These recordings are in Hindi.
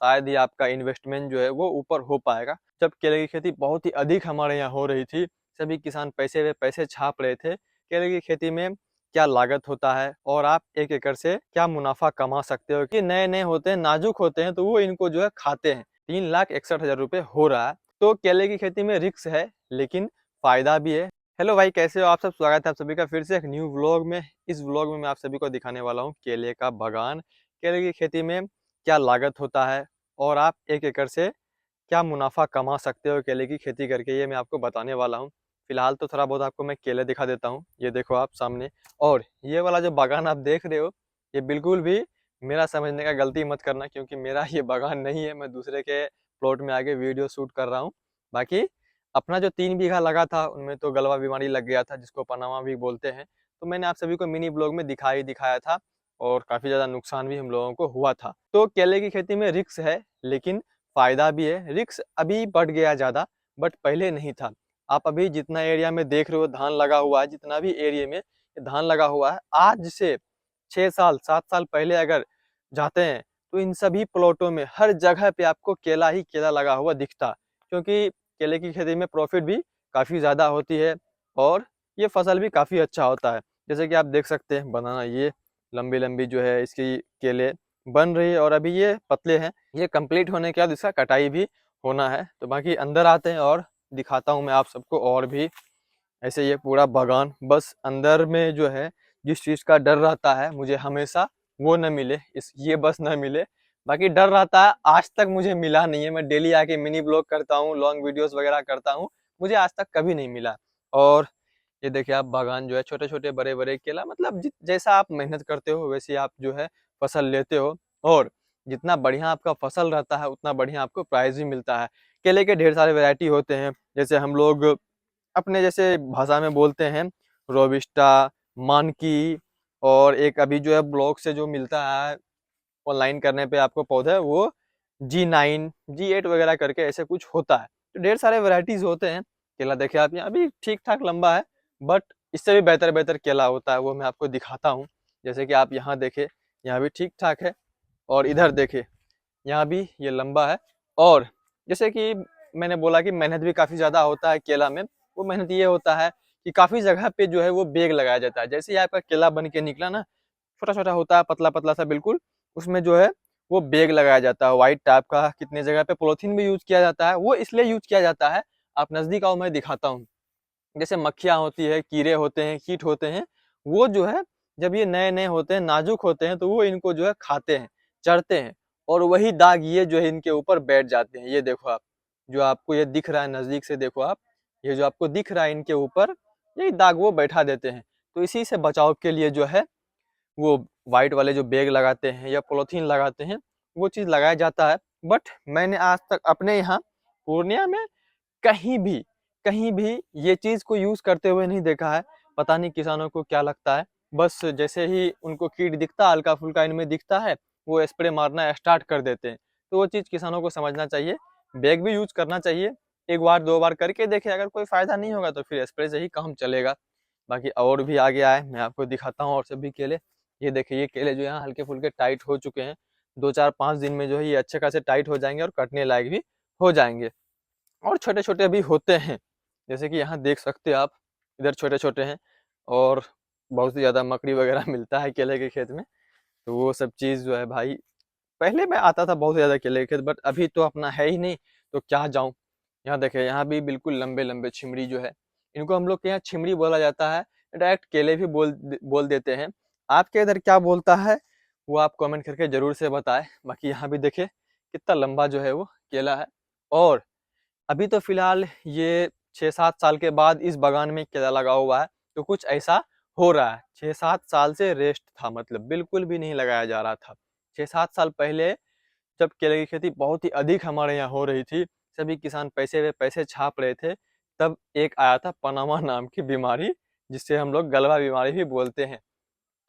शायद ही आपका इन्वेस्टमेंट जो है वो ऊपर हो पाएगा। जब केले की खेती बहुत ही अधिक हमारे यहाँ हो रही थी, सभी किसान पैसे वे पैसे छाप रहे थे। केले की खेती में क्या लागत होता है और आप 1 एकड़ से क्या मुनाफा कमा सकते हो, कि नए नए होते हैं, नाजुक होते हैं, तो वो इनको जो है खाते हैं। 3,61,000 रुपये हो रहा है। तो केले की खेती में रिस्क है लेकिन फायदा भी है। हेलो भाई, कैसे हो आप सब? स्वागत है आप सभी का फिर से एक न्यू व्लॉग में। इस व्लॉग में मैं आप सभी को दिखाने वाला हूँ केले का बागान। केले की खेती में क्या लागत होता है और आप 1 एकड़ से क्या मुनाफा कमा सकते हो केले की खेती करके, ये मैं आपको बताने वाला हूँ। फिलहाल तो थोड़ा बहुत आपको मैं केले दिखा देता हूँ। ये देखो आप सामने। और ये वाला जो बागान आप देख रहे हो, ये बिल्कुल भी मेरा समझने का गलती मत करना, क्योंकि मेरा ये बागान नहीं है। मैं दूसरे के प्लॉट में आके वीडियो शूट कर रहा हूँ। बाकी अपना जो 3 बीघा लगा था उनमें तो गलवा बीमारी लग गया था, जिसको पनामा भी बोलते हैं। तो मैंने आप सभी को मिनी ब्लॉग में दिखाया था और काफ़ी ज़्यादा नुकसान भी हम लोगों को हुआ था। तो केले की खेती में रिस्क है लेकिन फ़ायदा भी है। रिस्क अभी बढ़ गया ज़्यादा, बट पहले नहीं था। आप अभी जितना एरिया में देख रहे हो धान लगा हुआ है, जितना भी एरिया में धान लगा हुआ है, आज से 6 साल 7 साल पहले अगर जाते हैं तो इन सभी प्लॉटों में हर जगह पे आपको केला ही केला लगा हुआ दिखता। क्योंकि केले की खेती में प्रॉफिट भी काफ़ी ज़्यादा होती है और ये फसल भी काफ़ी अच्छा होता है। जैसे कि आप देख सकते हैं बनाना, ये लंबी लंबी जो है इसकी केले बन रही है और अभी ये पतले हैं। ये कंप्लीट होने के बाद इसका कटाई भी होना है। तो बाकी अंदर आते हैं और दिखाता हूँ मैं आप सबको और भी। ऐसे ये पूरा बागान, बस अंदर में जो है जिस चीज़ का डर रहता है मुझे हमेशा, वो न मिले, इस ये बस न मिले। बाकी डर रहता है, आज तक मुझे मिला नहीं है। मैं डेली आके मिनी ब्लॉग करता हूँ, लॉन्ग वीडियोस वगैरह करता हूँ, मुझे आज तक कभी नहीं मिला। और ये देखिए आप बागान जो है, छोटे छोटे बड़े बड़े केला, मतलब जैसा आप मेहनत करते हो वैसे आप जो है फसल लेते हो। और जितना बढ़िया आपका फसल रहता है उतना बढ़िया आपको प्राइस भी मिलता है। केले के ढेर सारे वैरायटी होते हैं, जैसे हम लोग अपने जैसे भाषा में बोलते हैं रोबिस्टा, मानकी, और एक अभी जो है ब्लॉक से जो मिलता है ऑनलाइन करने पे आपको पौधा, वो G9 G8 वगैरह करके ऐसे कुछ होता है। तो ढेर सारे वैरायटीज होते हैं। केला देखिए आप, यहाँ अभी ठीक ठाक लंबा है, बट इससे भी बेहतर बेहतर केला होता है, वो मैं आपको दिखाता हूँ। जैसे कि आप यहाँ देखे, यहाँ भी ठीक ठाक है, और इधर देखे यहाँ भी ये लंबा है। और जैसे कि मैंने बोला कि मेहनत भी काफ़ी ज़्यादा होता है केला में। वो मेहनत ये होता है कि काफ़ी जगह पे जो है वो बेग लगाया जाता है। जैसे ही आपका केला बन के निकला ना, छोटा छोटा होता है, पतला पतला सा बिल्कुल, उसमें जो है वो बेग लगाया जाता है वाइट टाइप का। कितने जगह पे पॉलिथीन भी यूज किया जाता है। वो इसलिए यूज किया जाता है, आप नज़दीक आओ मैं दिखाता हूँ। जैसे मक्खियाँ होती है, कीड़े होते हैं, कीट होते हैं, वो जो है जब ये नए नए होते हैं, नाजुक होते हैं, तो वो इनको जो है खाते हैं, चढ़ते हैं, और वही दाग ये जो है इनके ऊपर बैठ जाते हैं। ये देखो आप, जो आपको ये दिख रहा है, नज़दीक से देखो आप, ये जो आपको दिख रहा है इनके ऊपर, यही दाग वो बैठा देते हैं। तो इसी से बचाव के लिए जो है वो वाइट वाले जो बैग लगाते हैं या पॉलीथीन लगाते हैं, वो चीज़ लगाया जाता है। बट मैंने आज तक अपने यहाँ पूर्णिया में कहीं भी कहीं भी ये चीज़ को यूज़ करते हुए नहीं देखा है। पता नहीं किसानों को क्या लगता है, बस जैसे ही उनको कीट दिखता, हल्का फुल्का इनमें दिखता है, वो स्प्रे मारना स्टार्ट कर देते हैं। तो वो चीज़ किसानों को समझना चाहिए। बैग भी यूज करना चाहिए, एक बार दो बार करके देखें, अगर कोई फायदा नहीं होगा तो फिर स्प्रे से ही काम चलेगा। बाकी और भी आगे आए मैं आपको दिखाता हूँ और सभी केले। ये देखिए, ये केले जो यहाँ हल्के फुल्के टाइट हो चुके हैं, 2 4 5 दिन में जो है ये अच्छे खासे टाइट हो जाएंगे और कटने लायक भी हो जाएंगे। और छोटे छोटे भी होते हैं, जैसे कि यहाँ देख सकते हैं आप, इधर छोटे छोटे हैं। और बहुत ही ज़्यादा मकड़ी वगैरह मिलता है केले के खेत में। तो वो सब चीज़ जो है भाई, पहले मैं आता था बहुत ज़्यादा केले के खेत, बट अभी तो अपना है ही नहीं, तो क्या जाऊँ। यहाँ देखे, यहाँ भी बिल्कुल लंबे लंबे छिमड़ी जो है, इनको हम लोग के यहाँ छिमड़ी बोला जाता है। डायरेक्ट केले भी बोल देते हैं। आपके इधर क्या बोलता है वो आप कमेंट करके जरूर से बताएं। बाकी यहाँ भी देखे कितना लंबा जो है वो केला है। और अभी तो फिलहाल ये 6 7 साल के बाद इस बागान में केला लगा हुआ है, तो कुछ ऐसा हो रहा है। 6 7 साल से रेस्ट था, मतलब बिल्कुल भी नहीं लगाया जा रहा था। 6 7 साल पहले जब केले की खेती बहुत ही अधिक हमारे यहाँ हो रही थी, सभी किसान पैसे वे पैसे छाप रहे थे, तब एक आया था पनामा नाम की बीमारी, जिससे हम लोग गलवा बीमारी भी बोलते हैं।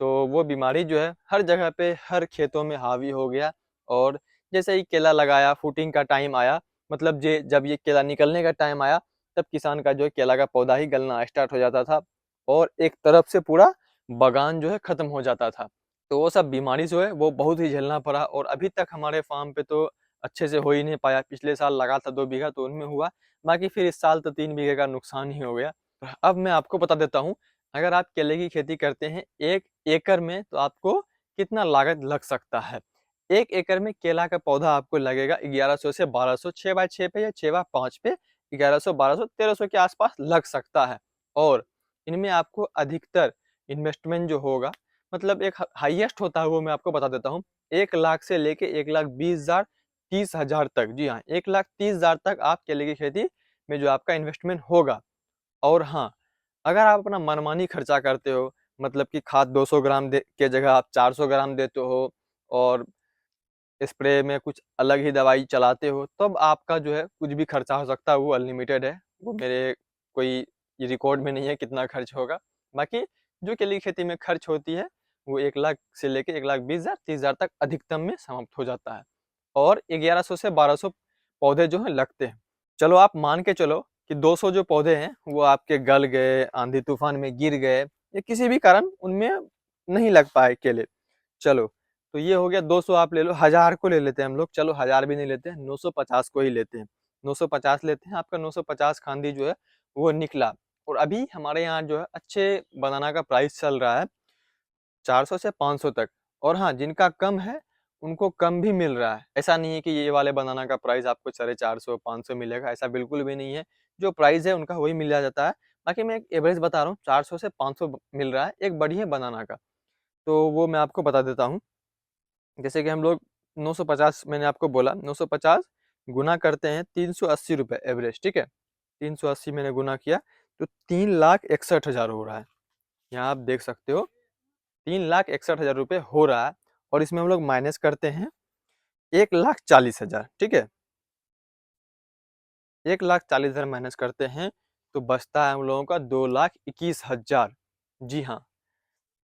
तो वो बीमारी जो है हर जगह पे, हर खेतों में हावी हो गया। और जैसे ही केला लगाया, फूटिंग का टाइम आया, मतलब जे जब ये केला निकलने का टाइम आया, तब किसान का जो है केला का पौधा ही गलना स्टार्ट हो जाता था, और एक तरफ से पूरा बागान जो है खत्म हो जाता था। तो वो सब बीमारी जो है वो बहुत ही झेलना पड़ा। और अभी तक हमारे फार्म पे तो अच्छे से हो ही नहीं पाया। पिछले साल लगा था 2 बीघा तो उनमें हुआ, बाकी फिर इस साल तो 3 बीघे का नुकसान ही हो गया। अब मैं आपको बता देता हूँ, अगर आप केले की खेती करते हैं 1 एकड़ में तो आपको कितना लागत लग सकता है। 1 एकड़ में केला का पौधा आपको लगेगा 1100 से 1200, 6 बाय 6 पे या 6 बाय 5 पे 1100, 1200, 1300 के आसपास लग सकता है। और इनमें आपको अधिकतर इन्वेस्टमेंट जो होगा, मतलब एक हाईएस्ट होता है वो मैं आपको बता देता हूँ। 1 लाख से लेके 1,20,000, 30,000 तक, जी हाँ 1,30,000 तक आप केले की खेती में जो आपका इन्वेस्टमेंट होगा। और हाँ, अगर आप अपना मनमानी खर्चा करते हो, मतलब कि खाद 200 ग्राम दे के जगह आप 400 ग्राम देते हो और स्प्रे में कुछ अलग ही दवाई चलाते हो, तब आपका जो है कुछ भी खर्चा हो सकता है, वो अनलिमिटेड है। वो मेरे कोई रिकॉर्ड में नहीं है कितना खर्च होगा। बाकी जो केले की खेती में खर्च होती है वो 1 लाख से लेके 1,20,000, 30,000 तक अधिकतम में समाप्त हो जाता है। और 1100 से 1200 पौधे जो हैं लगते हैं। चलो आप मान के चलो कि 200 जो पौधे हैं वो आपके गल गए, आंधी तूफान में गिर गए या किसी भी कारण उनमें नहीं लग पाए केले। चलो, तो ये हो गया 200, आप ले लो, 1000 को ले लेते हैं हम लोग। चलो 1000 भी नहीं लेते हैं, 950 को ही लेते हैं। 950 लेते हैं, आपका 950 खांदी जो है वो निकला। और अभी हमारे यहाँ जो है अच्छे बनाना का प्राइस चल रहा है 400 से 500 तक। और हाँ, जिनका कम है उनको कम भी मिल रहा है। ऐसा नहीं है कि ये वाले बनाना का प्राइस आपको 450, 500 मिलेगा, ऐसा बिल्कुल भी नहीं है। जो प्राइस है उनका वही मिल जाता है। बाकी मैं एक एवरेज बता रहा हूँ, 400 से 500 मिल रहा है एक बढ़िया बनाना का। तो वो मैं आपको बता देता हूँ। जैसे कि हम लोग 950, मैंने आपको बोला 950 गुना करते हैं 380 रुपये एवरेज, ठीक है। 380 मैंने गुना किया तो 3,61,000 हो रहा है। यहाँ आप देख सकते हो 3,61,000 रुपये हो रहा है। और इसमें हम लोग माइनस करते हैं 1,40,000, ठीक है। 1,40,000 माइनस करते हैं तो बचता है हम लोगों का 2,21,000। जी हाँ,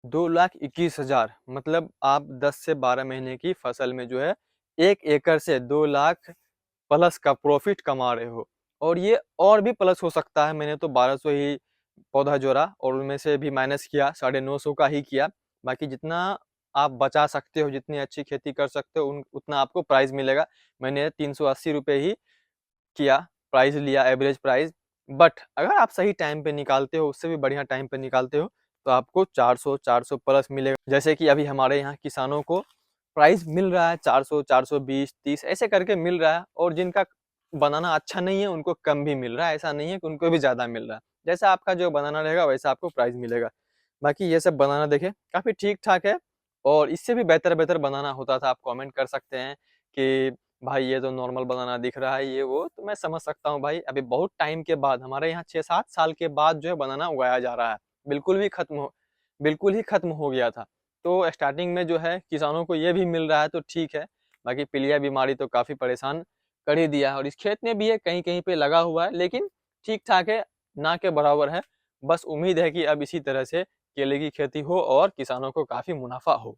2,21,000, मतलब आप 10 से 12 महीने की फसल में जो है 1 एकड़ से 2 लाख प्लस का प्रॉफिट कमा रहे हो। और ये और भी प्लस हो सकता है। मैंने तो 1200 ही पौधा जोड़ा और उनमें से भी माइनस किया, 950 का ही किया। बाकी जितना आप बचा सकते हो, जितनी अच्छी खेती कर सकते हो, उतना आपको प्राइस मिलेगा। मैंने 380 रुपये ही किया, प्राइस लिया, एवरेज प्राइस। बट अगर आप सही टाइम पे निकालते हो, उससे भी बढ़िया टाइम पे निकालते हो, तो आपको 400 प्लस मिलेगा। जैसे कि अभी हमारे यहाँ किसानों को प्राइस मिल रहा है 400, 420, 30 ऐसे करके मिल रहा है। और जिनका बनाना अच्छा नहीं है उनको कम भी मिल रहा है, ऐसा नहीं है कि उनको भी ज़्यादा मिल रहा है। जैसा आपका जो बनाना रहेगा वैसा आपको प्राइस मिलेगा। बाकी ये सब बनाना देखें काफ़ी ठीक ठाक है। और इससे भी बेहतर बेहतर बनाना होता था। आप कमेंट कर सकते हैं कि भाई ये तो नॉर्मल बनाना दिख रहा है, ये वो, तो मैं समझ सकता हूँ भाई। अभी बहुत टाइम के बाद हमारे यहाँ 6-7 साल के बाद जो है बनाना उगाया जा रहा है। बिल्कुल ही खत्म हो गया था। तो स्टार्टिंग में जो है किसानों को ये भी मिल रहा है तो ठीक है। बाकी पीलिया बीमारी तो काफ़ी परेशान कर ही दिया है। और इस खेत में भी है, कहीं कहीं पे लगा हुआ है, लेकिन ठीक ठाक है, ना के बराबर है। बस उम्मीद है कि अब इसी तरह से केले की खेती हो और किसानों को काफ़ी मुनाफा हो।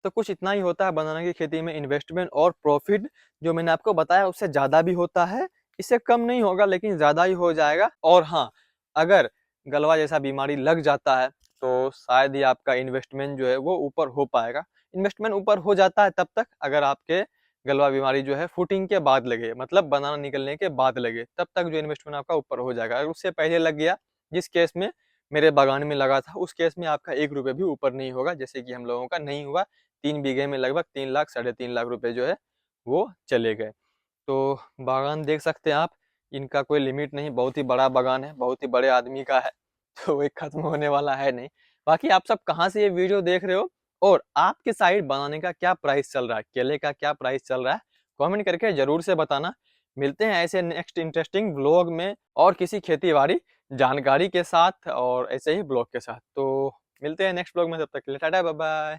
तो कुछ इतना ही होता है बनाना की खेती में। इन्वेस्टमेंट और प्रॉफिट जो मैंने आपको बताया उससे ज़्यादा भी होता है। इससे कम नहीं होगा लेकिन ज़्यादा ही हो जाएगा। और हाँ, अगर गलवा जैसा बीमारी लग जाता है तो शायद ही आपका इन्वेस्टमेंट जो है वो ऊपर हो पाएगा। इन्वेस्टमेंट ऊपर हो जाता है तब तक अगर आपके गलवा बीमारी जो है फुटिंग के बाद लगे, मतलब बनाना निकलने के बाद लगे, तब तक जो इन्वेस्टमेंट आपका ऊपर हो जाएगा। अगर उससे पहले लग गया, जिस केस में मेरे बागान में लगा था, उस केस में आपका 1 रुपये भी ऊपर नहीं होगा, जैसे कि हम लोगों का नहीं हुआ। 3 बीघे में लगभग 3 लाख, 3.5 लाख रुपए जो है वो चले गए। तो बागान देख सकते हैं आप, इनका कोई लिमिट नहीं, बहुत ही बड़ा बागान है, बहुत ही बड़े आदमी का है। तो ये खत्म होने वाला है नहीं। बाकी आप सब कहाँ से ये वीडियो देख रहे हो और आपके साइड बनाने का क्या प्राइस चल रहा है, केले का क्या प्राइस चल रहा है, कमेंट करके जरूर से बताना। मिलते हैं ऐसे नेक्स्ट इंटरेस्टिंग ब्लॉग में और किसी खेती बाड़ी जानकारी के साथ और ऐसे ही ब्लॉग के साथ। तो मिलते हैं नेक्स्ट ब्लॉग में, तब तक के लिए टाटा बाय बाय।